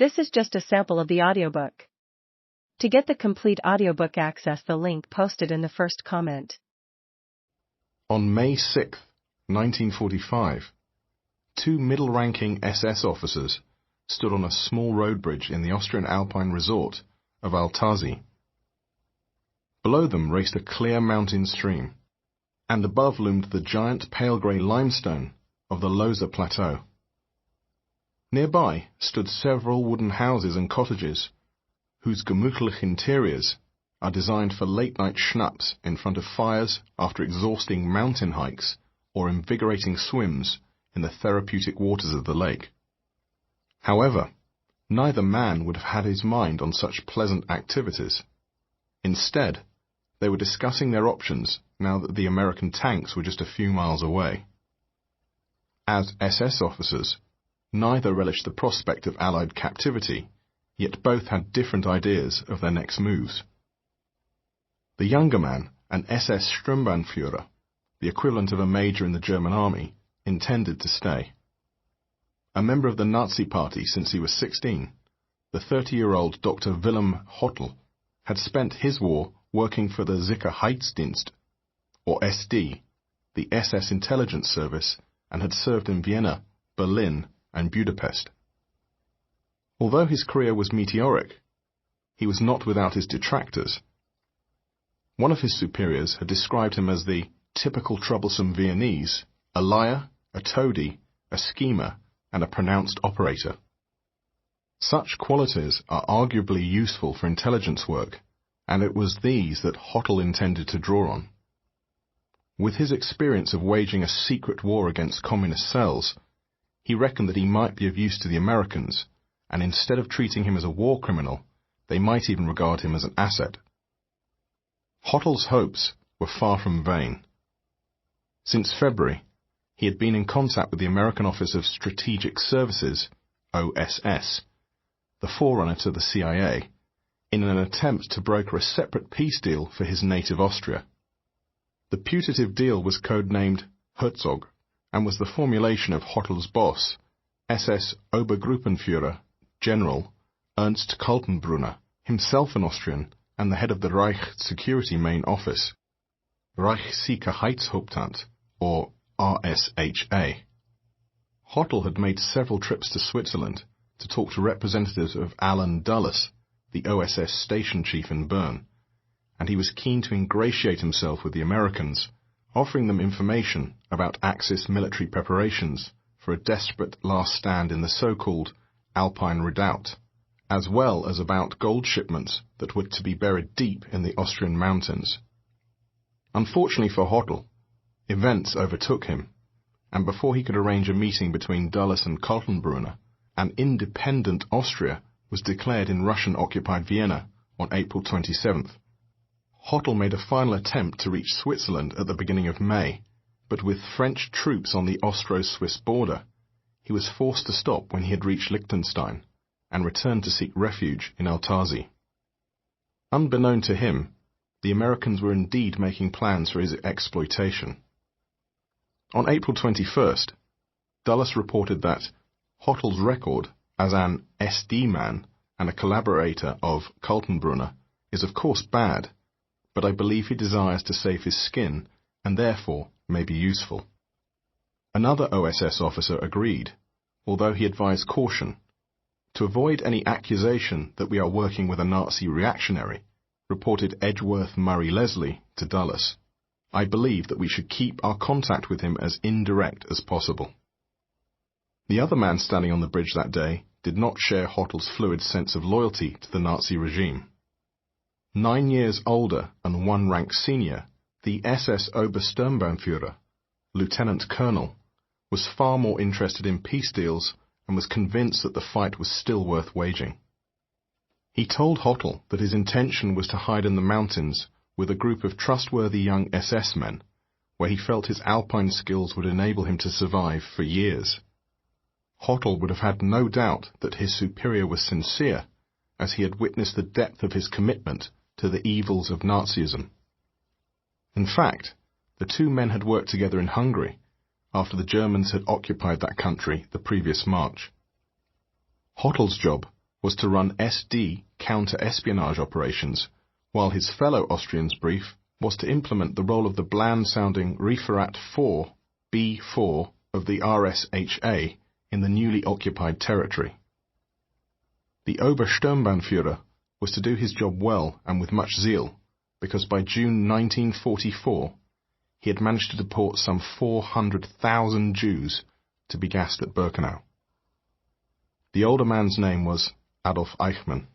This is just a sample of the audiobook. To get the complete audiobook, access the link posted in the first comment. On May 6, 1945, two middle-ranking SS officers stood on a small road bridge in the Austrian alpine resort of Altazi. Below them raced a clear mountain stream, and above loomed the giant pale grey limestone of the Loser Plateau. Nearby stood several wooden houses and cottages, whose gemütlich interiors are designed for late-night schnapps in front of fires after exhausting mountain hikes or invigorating swims in the therapeutic waters of the lake. However, neither man would have had his mind on such pleasant activities. Instead, they were discussing their options now that the American tanks were just a few miles away. As SS officers, neither relished the prospect of Allied captivity, yet both had different ideas of their next moves. The younger man, an SS Sturmbannführer, the equivalent of a major in the German army, intended to stay. A member of the Nazi Party since he was 16, the 30-year-old Dr. Wilhelm Hotel had spent his war working for the Sicherheitsdienst, or SD, the SS intelligence service, and had served in Vienna, Berlin, and Budapest. Although his career was meteoric, he was not without his detractors. One of his superiors had described him as the typical troublesome Viennese, a liar, a toady, a schemer, and a pronounced operator. Such qualities are arguably useful for intelligence work, and it was these that Hotel intended to draw on. With his experience of waging a secret war against communist cells, he reckoned that he might be of use to the Americans, and instead of treating him as a war criminal, they might even regard him as an asset. Hotel's hopes were far from vain. Since February, he had been in contact with the American Office of Strategic Services, OSS, the forerunner to the CIA, in an attempt to broker a separate peace deal for his native Austria. The putative deal was codenamed Herzog, and was the formulation of Hotel's boss, SS Obergruppenführer General Ernst Kaltenbrunner, himself an Austrian and the head of the Reich Security Main Office, Reichssicherheitshauptamt, or RSHA. Hotel had made several trips to Switzerland to talk to representatives of Alan Dulles, the OSS station chief in Bern, and he was keen to ingratiate himself with the Americans, offering them information about Axis military preparations for a desperate last stand in the so-called Alpine Redoubt, as well as about gold shipments that were to be buried deep in the Austrian mountains. Unfortunately for Hotel, events overtook him, and before he could arrange a meeting between Dulles and Kaltenbrunner, an independent Austria was declared in Russian-occupied Vienna on April 27th. Hotel made a final attempt to reach Switzerland at the beginning of May, but with French troops on the Austro-Swiss border, he was forced to stop when he had reached Liechtenstein, and returned to seek refuge in Altazi. Unbeknown to him, the Americans were indeed making plans for his exploitation. On April 21st, Dulles reported that Hotel's record as an SD man and a collaborator of Kaltenbrunner is of course bad, but I believe he desires to save his skin and therefore may be useful. Another OSS officer agreed, although he advised caution. To avoid any accusation that we are working with a Nazi reactionary, reported Edgeworth Murray Leslie to Dulles, I believe that we should keep our contact with him as indirect as possible. The other man standing on the bridge that day did not share Hotel's fluid sense of loyalty to the Nazi regime. 9 years older and 1 rank senior, the SS Obersturmbannführer, Lieutenant Colonel, was far more interested in peace deals and was convinced that the fight was still worth waging. He told Hotel that his intention was to hide in the mountains with a group of trustworthy young SS men, where he felt his alpine skills would enable him to survive for years. Hotel would have had no doubt that his superior was sincere, as he had witnessed the depth of his commitment to the evils of Nazism. In fact, the two men had worked together in Hungary, after the Germans had occupied that country the previous March. Hotel's job was to run SD counter-espionage operations, while his fellow Austrian's brief was to implement the role of the bland-sounding Referat 4, B4 of the RSHA in the newly occupied territory. The Obersturmbannführer was to do his job well and with much zeal, because by June 1944 he had managed to deport some 400,000 Jews to be gassed at Birkenau. The older man's name was Adolf Eichmann.